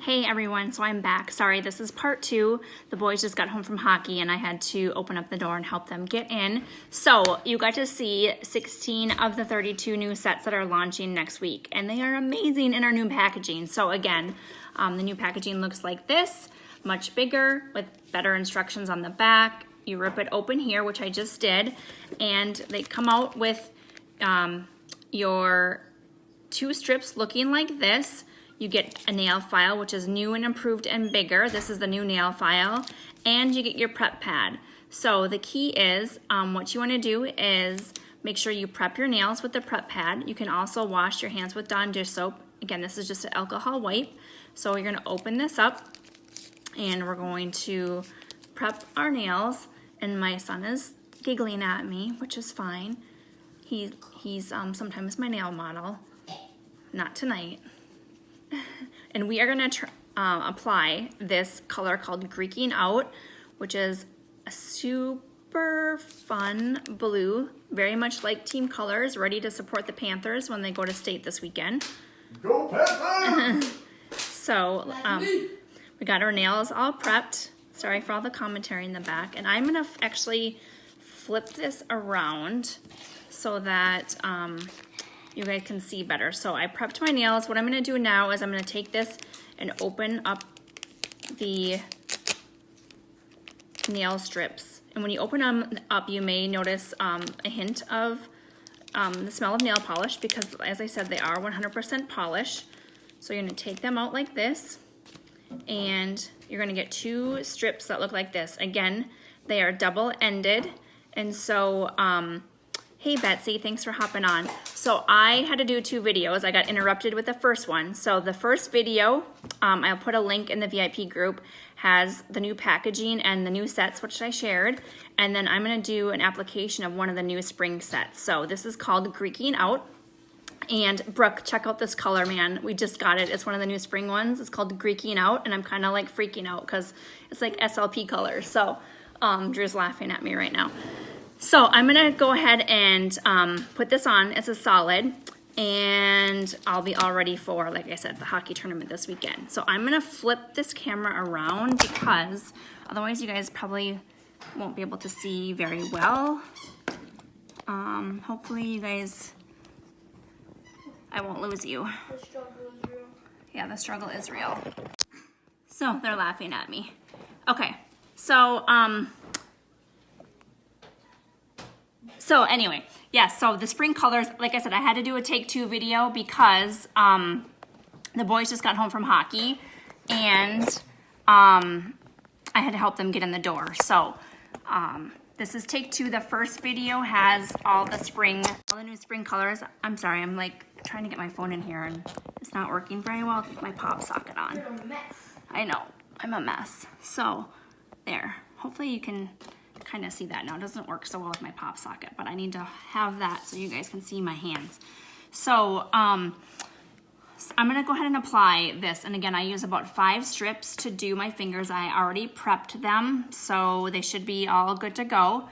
Hey everyone, so I'm back. Sorry, this is part 2. The boys just got home from hockey and I had to open up the door and help them get in. So you got to see 16 of the 32 new sets that are launching next week, and they are amazing in our new packaging. So again, the new packaging looks like this, much bigger with better instructions on the back. You rip it open here, which I just did, and they come out with your 2 strips looking like this. You get a nail file, which is new and improved and bigger. This is the new nail file. And you get your prep pad. So the key is, what you want to do is make sure you prep your nails with the prep pad. You can also wash your hands with Dawn dish soap. Again, this is just an alcohol wipe. So you're going to open this up and we're going to prep our nails. And my son is giggling at me, which is fine. He's sometimes my nail model. Not tonight. And we are going to apply this color called Greeking Out, which is a super fun blue, very much like Team Colors, ready to support the Panthers when they go to state this weekend. Go Panthers! So we got our nails all prepped. Sorry for all the commentary in the back. And I'm going to actually flip this around so that you guys can see better. So I prepped my nails. What I'm gonna do now is I'm gonna take this and open up the nail strips. And when you open them up, you may notice a hint of the smell of nail polish because, as I said, they are 100% polish. So you're gonna take them out like this, and you're gonna get 2 strips that look like this. Again, they are double-ended, and so hey Betsy, thanks for hopping on. So I had to do 2 videos. I got interrupted with the first one. So the first video, I'll put a link in the VIP group, has the new packaging and the new sets, which I shared. And then I'm gonna do an application of one of the new spring sets. So this is called Greeking Out. And Brooke, check out this color, man. We just got it. It's one of the new spring ones. It's called Greeking Out, and I'm kind of like freaking out because it's like SLP colors. So Drew's laughing at me right now. So I'm gonna go ahead and put this on as a solid, and I'll be all ready for, like I said, the hockey tournament this weekend. So I'm gonna flip this camera around because otherwise you guys probably won't be able to see very well. Hopefully you guys, I won't lose you. The struggle is real. Yeah, the struggle is real. So they're laughing at me. Okay, so anyway, yes, so the spring colors, like I said, I had to do a take 2 video because the boys just got home from hockey and I had to help them get in the door. So this is take 2. The first video has all the new spring colors. I'm sorry, I'm like trying to get my phone in here and it's not working very well. Keep my pop socket on. You're a mess. I know, I'm a mess. So there, hopefully you can kind of see that. Now it doesn't work so well with my pop socket, but I need to have that so you guys can see my hands. So I'm gonna go ahead and apply this, and again I use about 5 strips to do my fingers. I already prepped them, so they should be all good to go,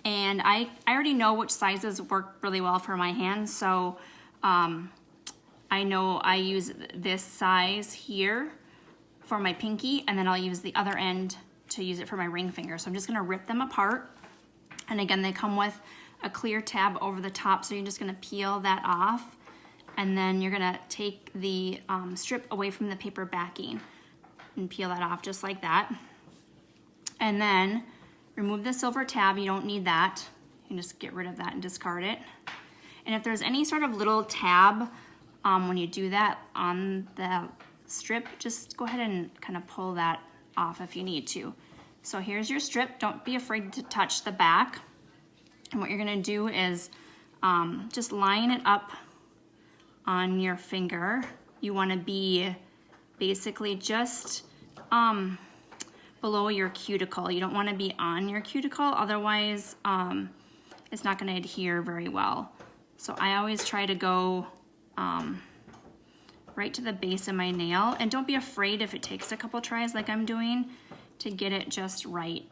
and I already know which sizes work really well for my hands. So I know I use this size here for my pinky, and then I'll use the other end to use it for my ring finger. So I'm just gonna rip them apart. And again, they come with a clear tab over the top, so you're just gonna peel that off. And then you're gonna take the strip away from the paper backing and peel that off just like that. And then remove the silver tab, you don't need that. You can just get rid of that and discard it. And if there's any sort of little tab when you do that on the strip, just go ahead and kind of pull that off if you need to. So here's your strip. Don't be afraid to touch the back. And what you're gonna do is just line it up on your finger. You wanna be basically just below your cuticle. You don't wanna be on your cuticle, otherwise it's not gonna adhere very well. So I always try to go right to the base of my nail, and don't be afraid if it takes a couple tries like I'm doing to get it just right.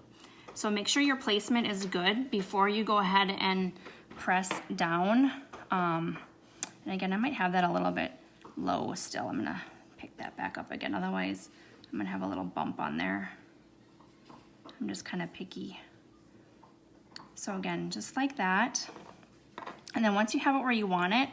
So make sure your placement is good before you go ahead and press down. And again, I might have that a little bit low still. I'm gonna pick that back up again, otherwise I'm gonna have a little bump on there. I'm just kind of picky. So again, just like that. And then once you have it where you want it,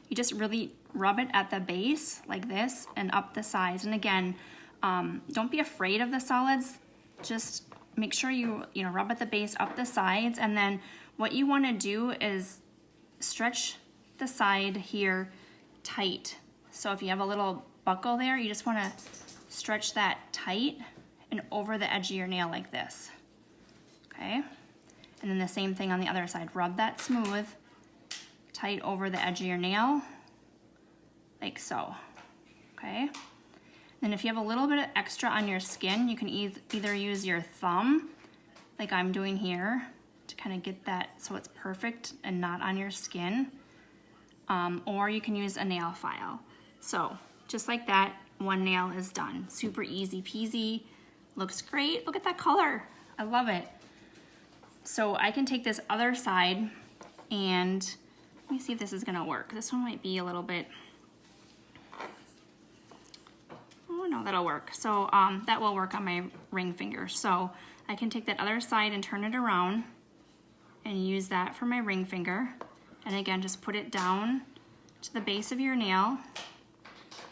you just really rub it at the base like this and up the sides. And again, don't be afraid of the solids. Just make sure you rub at the base, up the sides. And then what you want to do is stretch the side here tight. So if you have a little buckle there, you just want to stretch that tight and over the edge of your nail like this. Okay? And then the same thing on the other side. Rub that smooth, tight over the edge of your nail, like so. Okay? Then if you have a little bit of extra on your skin, you can either use your thumb, like I'm doing here, to kind of get that so it's perfect and not on your skin, or you can use a nail file. So just like that, one nail is done. Super easy peasy, looks great. Look at that color, I love it. So I can take this other side and let me see if this is gonna work. This one might be a little bit, oh no, that'll work. So that will work on my ring finger. So I can take that other side and turn it around and use that for my ring finger. And again, just put it down to the base of your nail.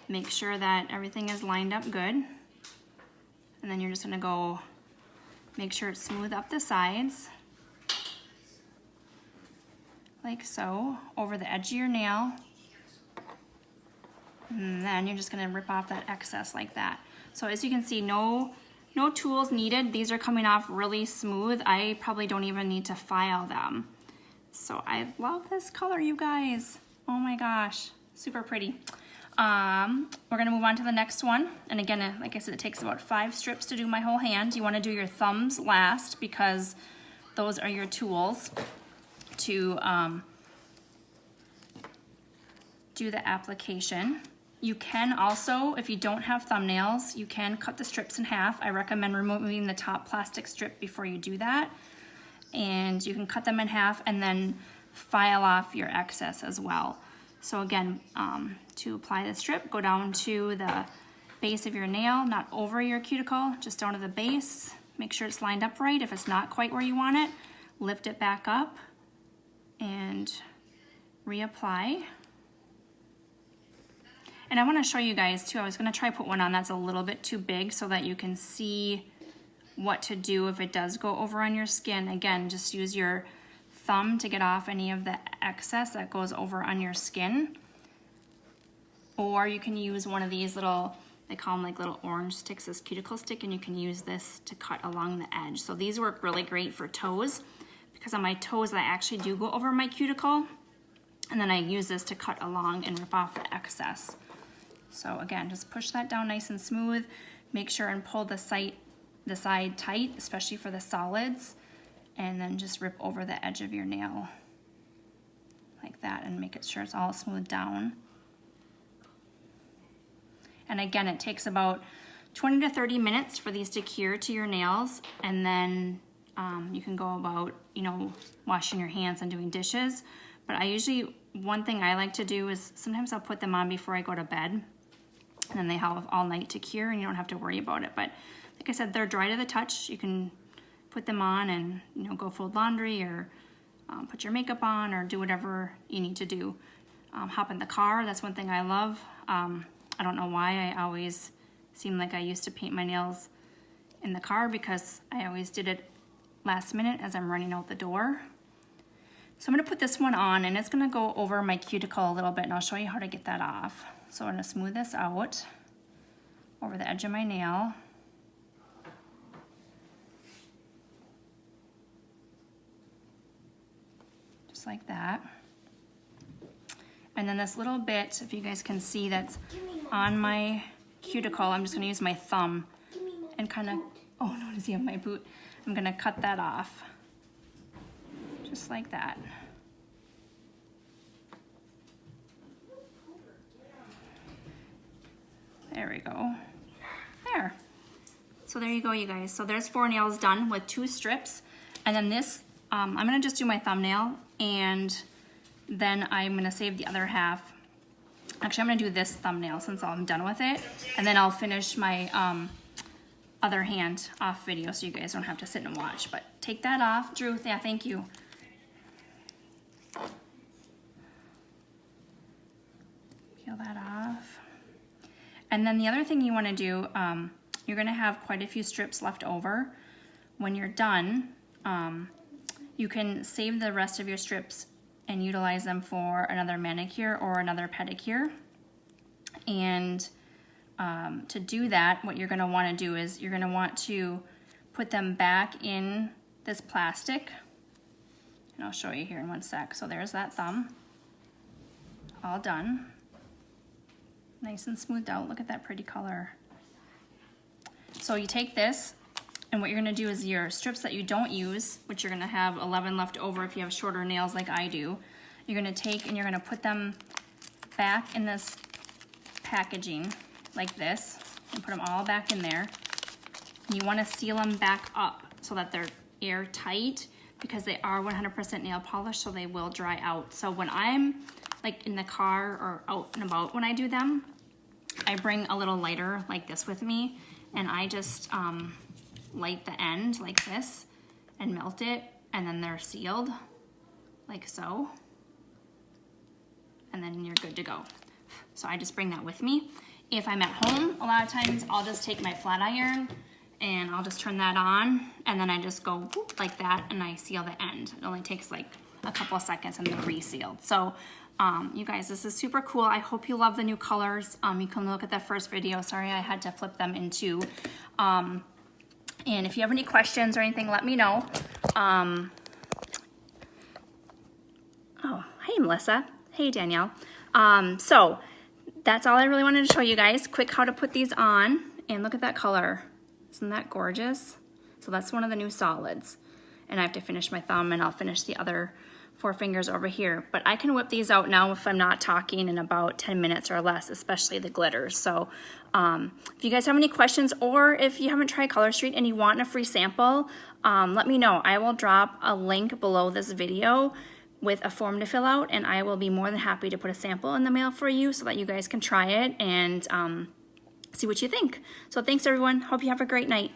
Make sure that everything is lined up good. And then you're just gonna go make sure it's smooth up the sides, like so, over the edge of your nail. And then you're just gonna rip off that excess like that. So as you can see, no tools needed. These are coming off really smooth. I probably don't even need to file them. So I love this color, you guys. Oh my gosh, super pretty. We're gonna move on to the next one. And again, like I said, it takes about 5 strips to do my whole hand. You wanna do your thumbs last because those are your tools to do the application. You can also, if you don't have thumbnails, you can cut the strips in half. I recommend removing the top plastic strip before you do that. And you can cut them in half and then file off your excess as well. So again, to apply the strip, go down to the base of your nail, not over your cuticle, just down to the base. Make sure it's lined up right. If it's not quite where you want it, lift it back up and reapply. And I want to show you guys too, I was going to try put one on that's a little bit too big so that you can see what to do if it does go over on your skin. Again, just use your thumb to get off any of the excess that goes over on your skin. Or you can use one of these little, they call them like little orange sticks, this cuticle stick, and you can use this to cut along the edge. So these work really great for toes because on my toes I actually do go over my cuticle, and then I use this to cut along and rip off the excess. So again, just push that down nice and smooth. Make sure and pull the side tight, especially for the solids, and then just rip over the edge of your nail like that and make it sure it's all smoothed down. And again, it takes about 20 to 30 minutes for these to cure to your nails, and then you can go about, washing your hands and doing dishes. But one thing I like to do is sometimes I'll put them on before I go to bed, and then they have all night to cure and you don't have to worry about it. But like I said, they're dry to the touch. You can put them on and go fold laundry or put your makeup on or do whatever you need to do. Hop in the car, that's one thing I love. I don't know why I always seem like I used to paint my nails in the car because I always did it last minute as I'm running out the door. So I'm gonna put this one on and it's gonna go over my cuticle a little bit, and I'll show you how to get that off. So I'm gonna smooth this out over the edge of my nail. Just like that. And then this little bit, if you guys can see, that's on my cuticle, I'm just gonna use my thumb and kind of, oh no, does he have my boot? I'm gonna cut that off, just like that. There we go, there. So there you go, you guys. So there's 4 nails done with 2 strips. And then this, I'm gonna just do my thumbnail, and then I'm gonna save the other half Actually, I'm gonna do this thumbnail since I'm done with it, and then I'll finish my other hand off video so you guys don't have to sit and watch. But take that off, Drew. Yeah, thank you. Peel that off. And then the other thing you want to do, you're going to have quite a few strips left over. When you're done, you can save the rest of your strips and utilize them for another manicure or another pedicure. And to do that, what you're going to want to do is you're going to want to put them back in this plastic. And I'll show you here in one sec. So there's that thumb. All done. Nice and smoothed out. Look at that pretty color. So you take this, and what you're gonna do is your strips that you don't use, which you're gonna have 11 left over if you have shorter nails like I do, you're gonna take and you're gonna put them back in this packaging like this, and put them all back in there. And you wanna seal them back up so that they're airtight, because they are 100% nail polish, so they will dry out. So when I'm like in the car or out and about when I do them, I bring a little lighter like this with me, and I just light the end like this and melt it, and then they're sealed like so, and then you're good to go. So I just bring that with me. If I'm at home, a lot of times I'll just take my flat iron and I'll just turn that on, and then I just go whoop, like that, and I seal the end. It only takes like a couple of seconds and they're resealed. So you guys, this is super cool. I hope you love the new colors. You can look at that first video. Sorry, I had to flip them in two. And if you have any questions or anything, let me know. Oh, hey, Melissa. Hey, Danielle. So that's all I really wanted to show you guys. Quick how to put these on. And look at that color. Isn't that gorgeous? So that's one of the new solids. And I have to finish my thumb, and I'll finish the other 4 fingers over here. But I can whip these out now if I'm not talking in about 10 minutes or less, especially the glitters. So if you guys have any questions, or if you haven't tried ColorStreet and you want a free sample, let me know. I will drop a link below this video with a form to fill out, and I will be more than happy to put a sample in the mail for you so that you guys can try it and see what you think. So thanks everyone. Hope you have a great night.